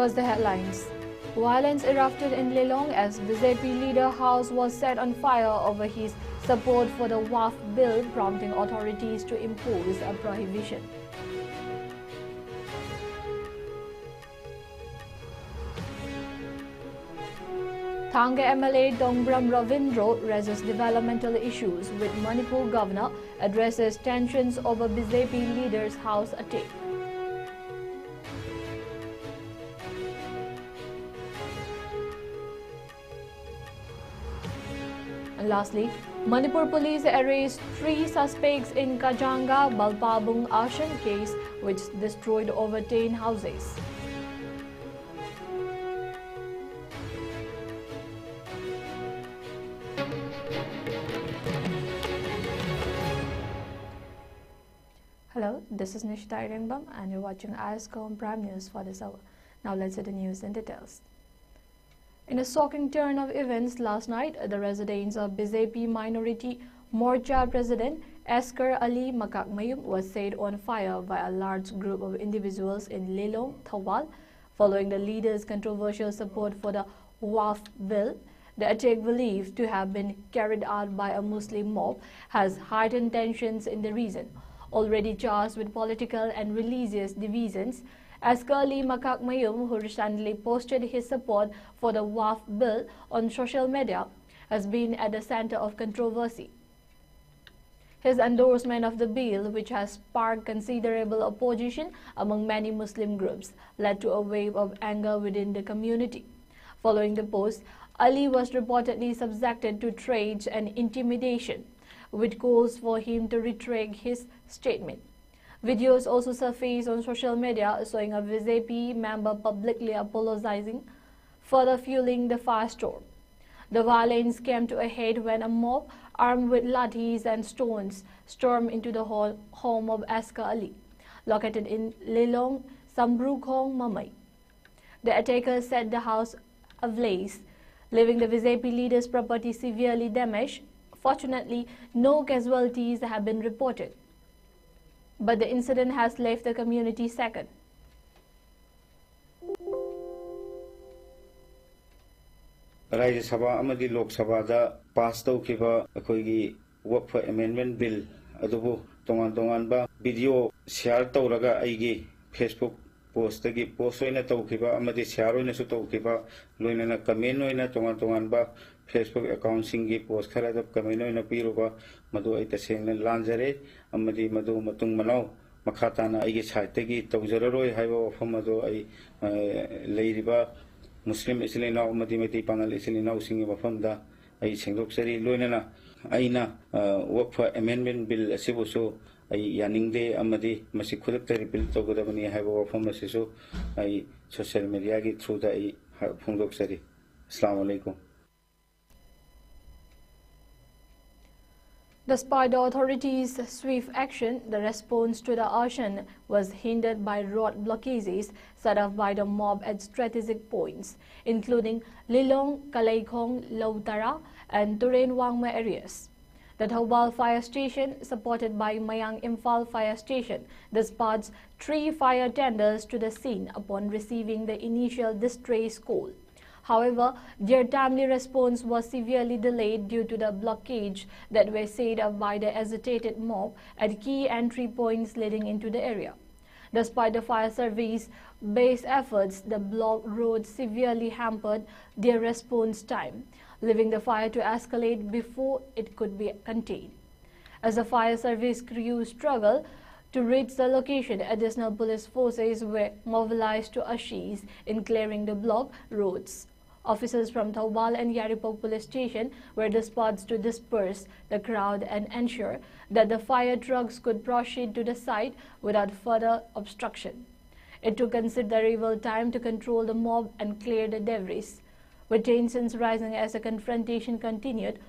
First, the headlines. Violence erupted in Lelong as BJP leader house was set on fire over his support for the WAF bill, prompting authorities to impose a prohibition. Thanga MLA Dongbram Ravindro raises developmental issues with Manipur governor, addresses tensions over BJP leader's house attack. And lastly, Manipur police arrest 3 suspects in Kajanga Balpabung arson case which destroyed over 10 houses. Hello, this is Nishita Irengbam and you're watching ISCOM Prime News for this hour. Now let's see the news in details. In a shocking turn of events last night, the residence of BJP Minority Morcha President Askar Ali Makakmayum was set on fire by a large group of individuals in Lelong, Thawal, following the leader's controversial support for the WAF bill. The attack, believed to have been carried out by a Muslim mob, has heightened tensions in the region. Already charged with political and religious divisions, Askar Ali Makakmayum, who recently posted his support for the WAF bill on social media, has been at the center of controversy. His endorsement of the bill, which has sparked considerable opposition among many Muslim groups, led to a wave of anger within the community. Following the post, Ali was reportedly subjected to threats and intimidation, with calls for him to retract his statement. Videos also surfaced on social media showing a BJP member publicly apologizing, further fueling the firestorm. The violence came to a head when a mob armed with lathis and stones stormed into the home of Askar Ali, located in Lelong, Sambrukhong, Mamai. The attackers set the house ablaze, leaving the BJP leader's property severely damaged. Fortunately, no casualties have been reported, but the incident has left the community shaken. Rajya Sabha amadi Lok Sabha da pass taukiba akoigi work for amendment bill adubu tongan ba video share tauraga aigi Facebook post tagi post oina taukiba amadi share oina su taukiba loina comment oina tongan ba Facebook account singi post khara da comment oina piruba madu ai tasengna lanjare amadi madu matung manau makata na aigi site tagi tawjararoi haiba wafam madu ai leiriba Muslim Islina umati mati pangal Islina usingi wafamda ai sengdok sari loinana aina work for amendment bill asibuso ai yaningde amadi masi khudak tari bill togodabani haiba wafam asiso ai social media gi through da ai phongdok sari. Assalamu alaikum. Despite the authorities' swift action, the response to the arson was hindered by road blockages set up by the mob at strategic points, including Lelong, Kalaikong, Lautara, and Turen Wangma areas. The Thawal Fire Station, supported by Mayang Imphal Fire Station, dispatched 3 fire tenders to the scene upon receiving the initial distress call. However, their timely response was severely delayed due to the blockage that were set up by the agitated mob at key entry points leading into the area. Despite the fire service's best efforts, the blocked roads severely hampered their response time, leaving the fire to escalate before it could be contained. As the fire service crew struggled to reach the location, additional police forces were mobilized to assist in clearing the blocked roads. Officers from Thawal and Yaripok police station were dispatched to disperse the crowd and ensure that the fire trucks could proceed to the site without further obstruction. It took considerable time to control the mob and clear the debris, with tensions rising as the confrontation continued.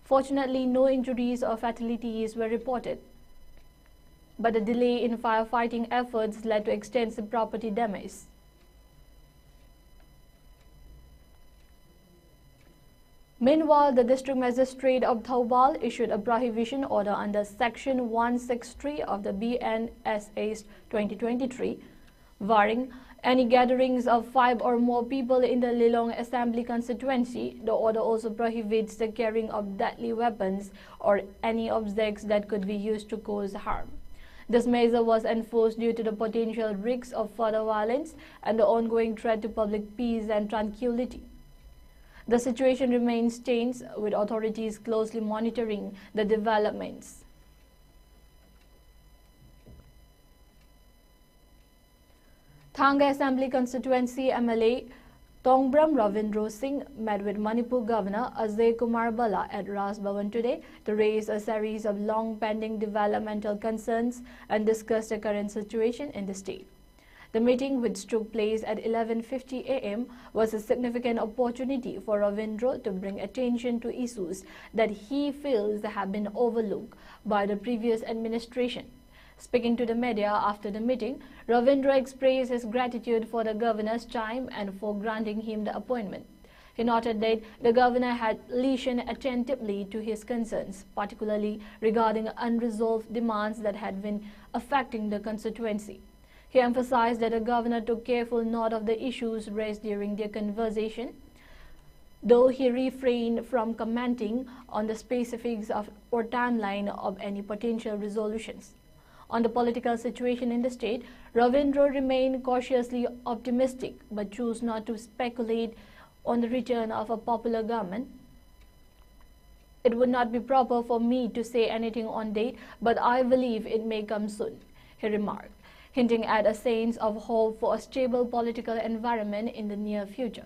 Fortunately, no injuries or fatalities were reported, but the delay in firefighting efforts led to extensive property damage. Meanwhile, the District Magistrate of Thawal issued a prohibition order under Section 163 of the BNSA 2023, barring any gatherings of 5 or more people in the Lilong Assembly constituency. The order also prohibits the carrying of deadly weapons or any objects that could be used to cause harm. This measure was enforced due to the potential risks of further violence and the ongoing threat to public peace and tranquility. The situation remains tense, with authorities closely monitoring the developments. Thanga Assembly constituency MLA Tongbram Ravindra Singh met with Manipur Governor Ajay Kumar Bala at Raj Bhavan today to raise a series of long-pending developmental concerns and discuss the current situation in the state. The meeting, which took place at 11:50 a.m., was a significant opportunity for Ravindra to bring attention to issues that he feels have been overlooked by the previous administration. Speaking to the media after the meeting, Ravindra expressed his gratitude for the governor's time and for granting him the appointment. He noted that the governor had listened attentively to his concerns, particularly regarding unresolved demands that had been affecting the constituency. He emphasized that the governor took careful note of the issues raised during their conversation, though he refrained from commenting on the specifics of or timeline of any potential resolutions. On the political situation in the state, Ravindra remained cautiously optimistic but chose not to speculate on the return of a popular government. It would not be proper for me to say anything on date, but I believe it may come soon, he remarked, hinting at a sense of hope for a stable political environment in the near future.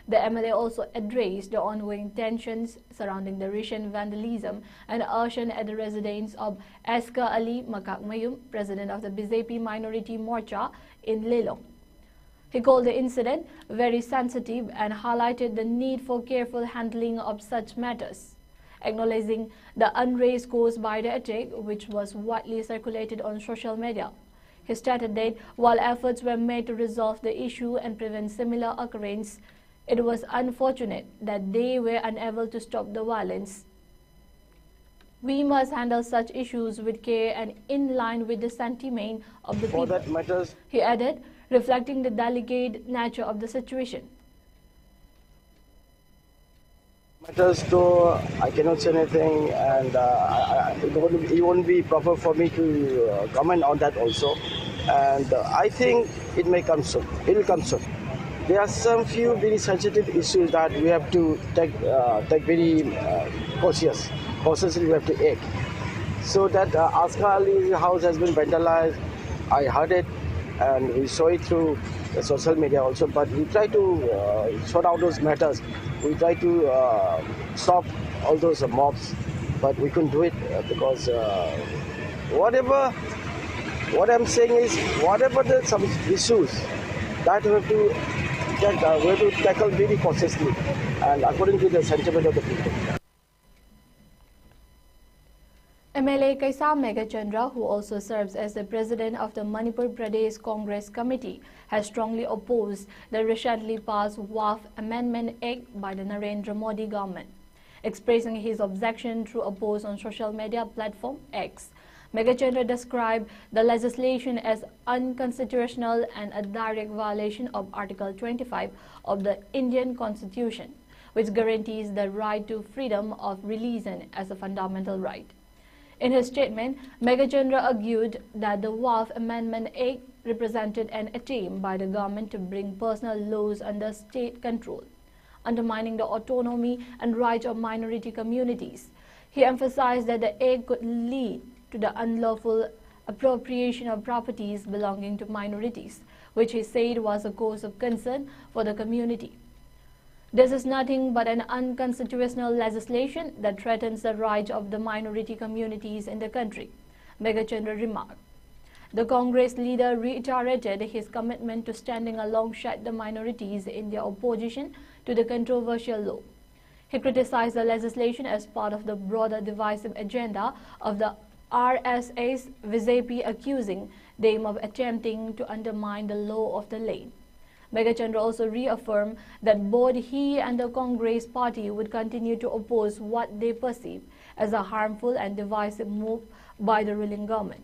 The MLA also addressed the ongoing tensions surrounding the recent vandalism and arson at the residence of Aska Ali Makak Mayum, president of the BJP Minority Morcha in Lilong. He called the incident very sensitive and highlighted the need for careful handling of such matters, acknowledging the unrest caused by the attack, which was widely circulated on social media. He stated that while efforts were made to resolve the issue and prevent similar occurrence, it was unfortunate that they were unable to stop the violence. We must handle such issues with care and in line with the sentiment of the people, that matters, he added, reflecting the delicate nature of the situation. Matters though I cannot say anything, and it won't be proper for me to comment on that also. And I think it may come soon. It will come soon. There are some few very sensitive issues that we have to take very cautiously we have to act. So that Aska Ali's house has been vandalized. I heard it and we saw it through the social media also, but we try to sort out those matters. We try to stop all those mobs, but we couldn't do it because what I'm saying is whatever some issues that we have to tackle very cautiously and according to the sentiment of the people. MLA Kaisa Megachandra, who also serves as the president of the Manipur Pradesh Congress Committee, has strongly opposed the recently passed WAF Amendment Act by the Narendra Modi government. Expressing his objection through a post on social media platform X, Megachandra described the legislation as unconstitutional and a direct violation of Article 25 of the Indian Constitution, which guarantees the right to freedom of religion as a fundamental right. In his statement, Megachandra argued that the WAF Amendment Act represented an attempt by the government to bring personal laws under state control, undermining the autonomy and rights of minority communities. He emphasized that the act could lead to the unlawful appropriation of properties belonging to minorities, which he said was a cause of concern for the community. This is nothing but an unconstitutional legislation that threatens the rights of the minority communities in the country, Megachandra remarked. The Congress leader reiterated his commitment to standing alongside the minorities in their opposition to the controversial law. He criticized the legislation as part of the broader divisive agenda of the RSS, BJP accusing them of attempting to undermine the law of the land. Megachandra also reaffirmed that both he and the Congress party would continue to oppose what they perceive as a harmful and divisive move by the ruling government.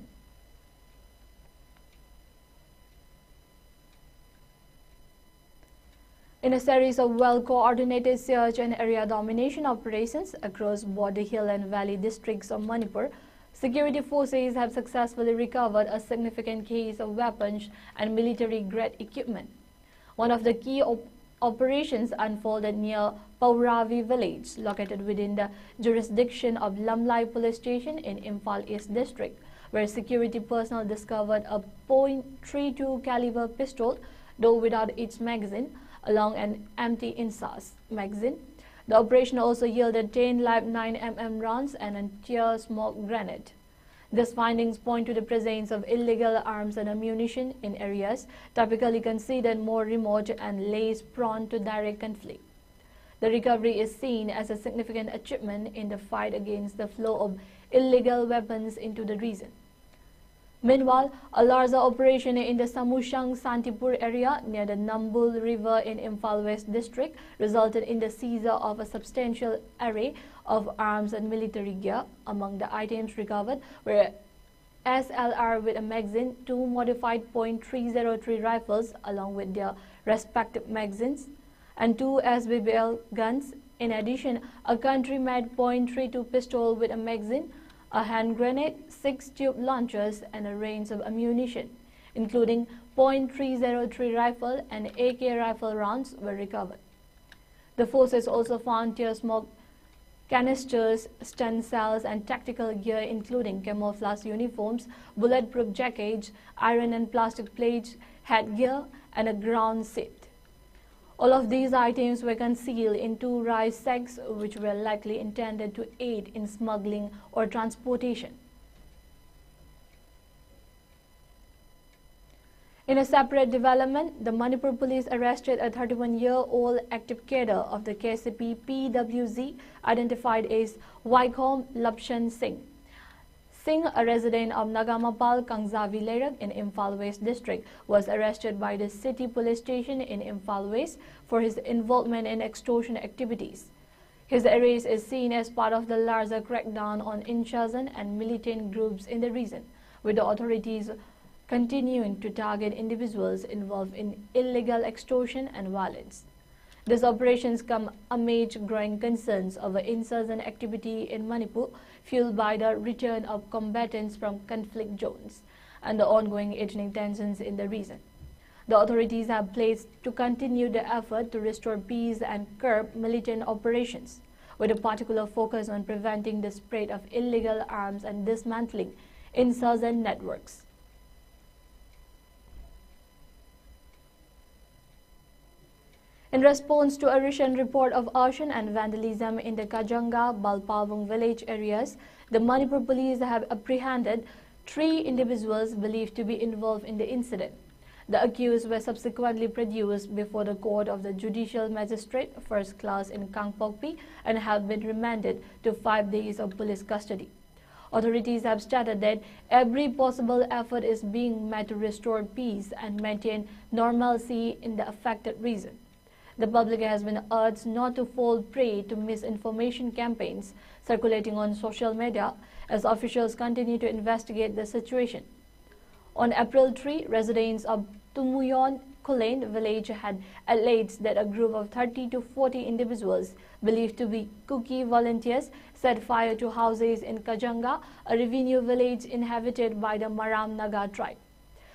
In a series of well-coordinated search and area domination operations across border hill and valley districts of Manipur, security forces have successfully recovered a significant case of weapons and military-grade equipment. One of the key operations unfolded near Pauravi village, located within the jurisdiction of Lamlai police station in Imphal East district, where security personnel discovered a .32 caliber pistol, though without its magazine, along an empty ISCOM magazine. The operation also yielded 10 live 9mm rounds and a tear smoke grenade. These findings point to the presence of illegal arms and ammunition in areas typically considered more remote and less prone to direct conflict. The recovery is seen as a significant achievement in the fight against the flow of illegal weapons into the region. Meanwhile, a larger operation in the Samushang Santipur area near the Nambul River in Imphal West district resulted in the seizure of a substantial array of arms and military gear. Among the items recovered were SLR with a magazine, 2 modified .303 rifles along with their respective magazines, and 2 SBBL guns. In addition, a country-made .32 pistol with a magazine, a hand grenade, 6 tube launchers, and a range of ammunition, including .303 rifle and AK rifle rounds were recovered. The forces also found tear smoke canisters, stun cells, and tactical gear, including camouflage uniforms, bulletproof jackets, iron and plastic plates, headgear, and a ground seat. All of these items were concealed in 2 rice sacks, which were likely intended to aid in smuggling or transportation. In a separate development, the Manipur police arrested a 31-year-old active cadre of the KCP PWZ identified as ISCOM Lapshan Singh. Singh, a resident of Nagamapal, Kangzavi Lerak in Imphal West district, was arrested by the city police station in Imphal West for his involvement in extortion activities. His arrest is seen as part of the larger crackdown on insurgent and militant groups in the region, with the authorities continuing to target individuals involved in illegal extortion and violence. These operations come amid growing concerns over insurgent activity in Manipur, fueled by the return of combatants from conflict zones and the ongoing ethnic tensions in the region. The authorities have pledged to continue the effort to restore peace and curb militant operations, with a particular focus on preventing the spread of illegal arms and dismantling insurgent networks. In response to a recent report of arson and vandalism in the Kajanga, Balpavung village areas, the Manipur police have apprehended 3 individuals believed to be involved in the incident. The accused were subsequently produced before the court of the Judicial Magistrate, first class in Kangpokpi, and have been remanded to 5 days of police custody. Authorities have stated that every possible effort is being made to restore peace and maintain normalcy in the affected region. The public has been urged not to fall prey to misinformation campaigns circulating on social media as officials continue to investigate the situation. On April 3, residents of Tumuyon Kulen village had alleged that a group of 30 to 40 individuals believed to be Kuki volunteers set fire to houses in Kajanga, a revenue village inhabited by the Maram Naga tribe.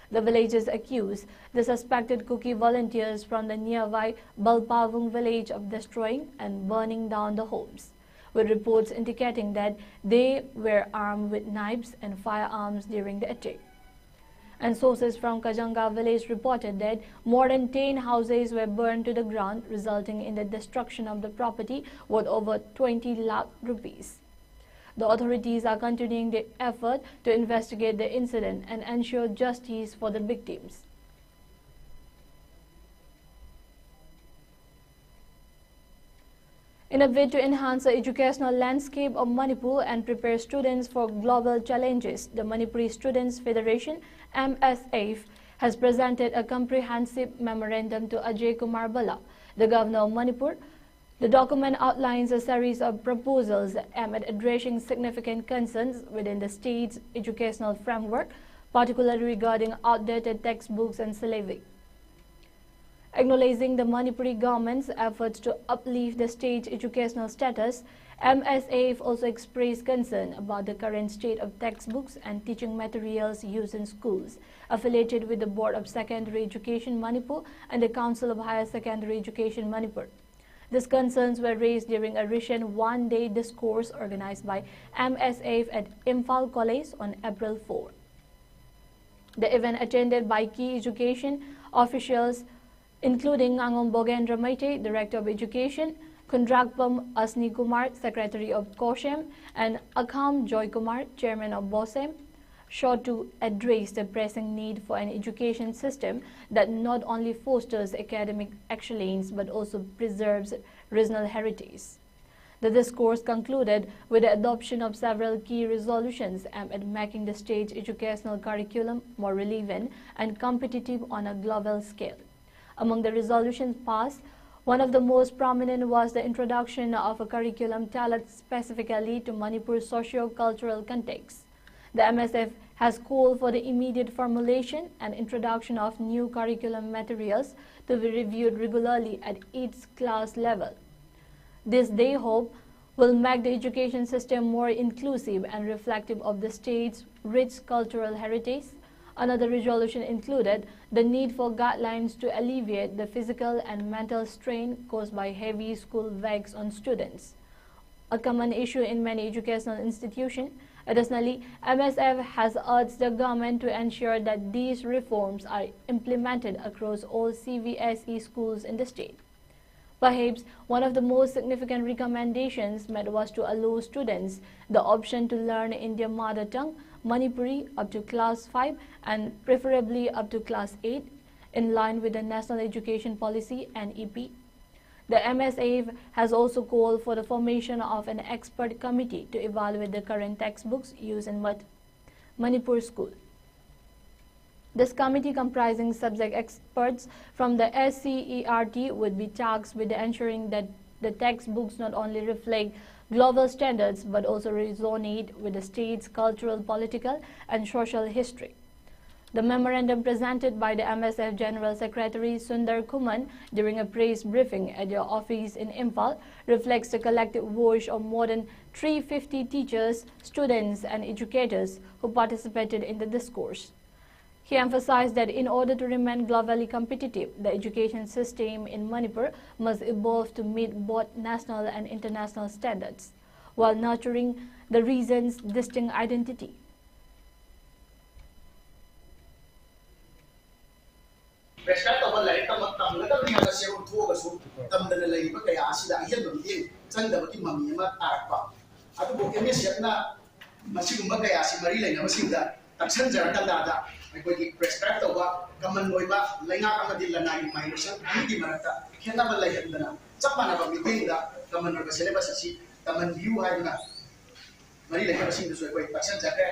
The villagers accused the suspected Kuki volunteers from the nearby Balpavung village of destroying and burning down the homes, with reports indicating that they were armed with knives and firearms during the attack. And sources from Kajanga village reported that more than 10 houses were burned to the ground, resulting in the destruction of the property worth over 20 lakh rupees. The authorities are continuing the effort to investigate the incident and ensure justice for the victims. In a bid to enhance the educational landscape of Manipur and prepare students for global challenges, the Manipuri Students Federation (MSF) has presented a comprehensive memorandum to Ajay Kumar Bala, the Governor of Manipur. The document outlines a series of proposals aimed at addressing significant concerns within the state's educational framework, particularly regarding outdated textbooks and syllabi. Acknowledging the Manipuri government's efforts to uplift the state's educational status, MSAF also expressed concern about the current state of textbooks and teaching materials used in schools affiliated with the Board of Secondary Education Manipur and the Council of Higher Secondary Education Manipur. These concerns were raised during a recent one-day discourse organized by MSAF at Imphal College on April 4. The event attended by key education officials including Angom Bogendra Maite, Director of Education, Kundrakpam Asni Kumar, Secretary of Koshem, and Akham Joy Kumar, Chairman of BOSEM, sought to address the pressing need for an education system that not only fosters academic excellence but also preserves regional heritage. The discourse concluded with the adoption of several key resolutions aimed at making the state's educational curriculum more relevant and competitive on a global scale. Among the resolutions passed, one of the most prominent was the introduction of a curriculum tailored specifically to Manipur's socio-cultural context. The MSF has called for the immediate formulation and introduction of new curriculum materials to be reviewed regularly at each class level. This, they hope, will make the education system more inclusive and reflective of the state's rich cultural heritage. Another resolution included the need for guidelines to alleviate the physical and mental strain caused by heavy school works on students, a common issue in many educational institutions. Additionally, MSF has urged the government to ensure that these reforms are implemented across all CVSE schools in the state. Perhaps one of the most significant recommendations made was to allow students the option to learn in their mother tongue, Manipuri, up to class 5 and preferably up to class 8, in line with the National Education Policy (NEP). The MSAF has also called for the formation of an expert committee to evaluate the current textbooks used in Manipur school. This committee, comprising subject experts from the SCERT, would be tasked with ensuring that the textbooks not only reflect global standards but also resonate with the state's cultural, political, and social history. The memorandum presented by the MSF General Secretary Sundar Kuman during a press briefing at their office in Imphal reflects the collective voice of more than 350 teachers, students, and educators who participated in the discourse. He emphasized that in order to remain globally competitive, the education system in Manipur must evolve to meet both national and international standards, while nurturing the region's distinct identity. ꯑꯩꯈꯣꯏꯒꯤ ꯄ꯭ꯔꯦꯁꯀ꯭ꯔꯥꯏꯕ ꯇꯧꯕ common ꯑꯣꯏꯕ ꯂꯩꯉꯥꯛ ꯑꯃꯗꯤ ꯂꯅꯥꯏꯒꯤ ꯃꯍꯩꯔꯣꯏꯁꯪ ꯑꯅꯤꯒꯤ ꯃꯔꯛꯇ ꯈꯦꯠꯅꯕ ꯂꯩꯍꯟꯗꯅ ꯆꯞ ꯃꯥꯟꯅꯕ ꯃꯤꯠꯌꯦꯡꯗ ꯀꯃꯟ ꯑꯣꯏꯕ ꯁꯤꯂꯦꯕꯁ ꯑꯁꯤ ꯇꯝꯍꯟꯕꯤꯌꯨ ꯍꯥꯏꯗꯨꯅ ꯃꯔꯤ ꯂꯩꯅꯕꯁꯤꯡꯗꯨꯁꯨ ꯑꯩꯈꯣꯏ ꯇꯥꯛꯁꯟꯖꯈ꯭ꯔꯦ.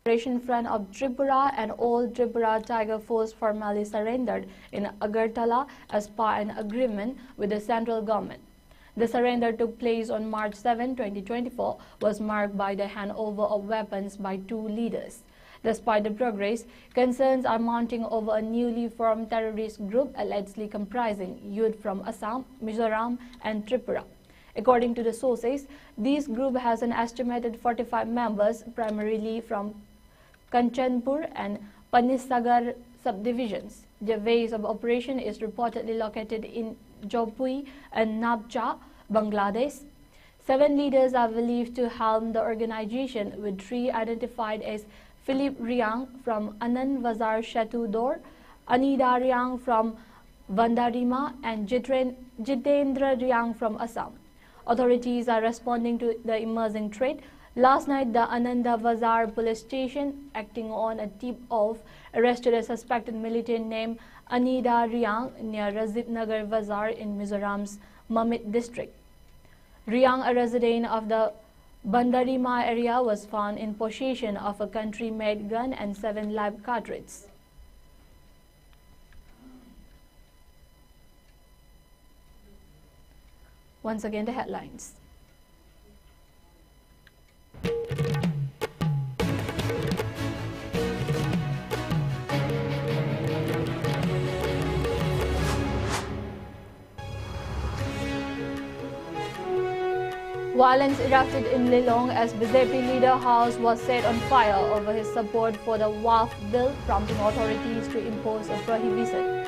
Liberation Front of Tripura and all Tripura Tiger Force formally surrendered in Agartala as per an agreement with the central government. The surrender took place on March 7, 2024, was marked by the handover of weapons by two leaders. Despite the progress, concerns are mounting over a newly formed terrorist group allegedly comprising youth from Assam, Mizoram, and Tripura. According to the sources, this group has an estimated 45 members, primarily from Kanchanpur and Panisagar subdivisions. Their base of operation is reportedly located in Jopui and Nabcha, Bangladesh. 7 leaders are believed to helm the organization, with 3 identified as Philip Riang from Anand Bazar Shatudor, Anida Riang from Vandarima, and Jitendra Riang from Assam. Authorities are responding to the emerging threat. Last night, the Ananda Bazar police station, acting on a tip-off, arrested a suspected militant named Anida Riang near Razip Nagar Bazar in Mizoram's Mamit district. Riang, a resident of the Bandarima area, was found in possession of a country-made gun and 7 live cartridges. Once again, the headlines. Violence erupted in Lilong as BJP leader house was set on fire over his support for the WAF bill, prompting authorities to impose a prohibition.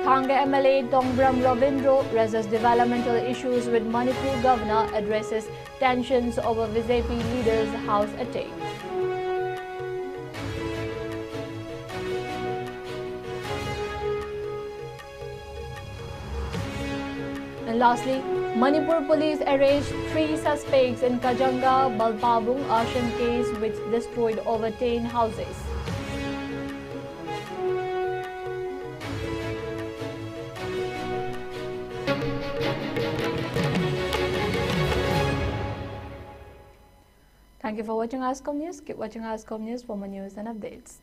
Thange MLA Tongbram Ravindro raises developmental issues with Manipur governor, addresses tensions over BJP leader's house attack. And lastly, Manipur police arrested 3 suspects in Kajanga Balpabung arson case which destroyed over 10 houses. Thank you for watching ISCOM News. Keep watching ISCOM News for more news and updates.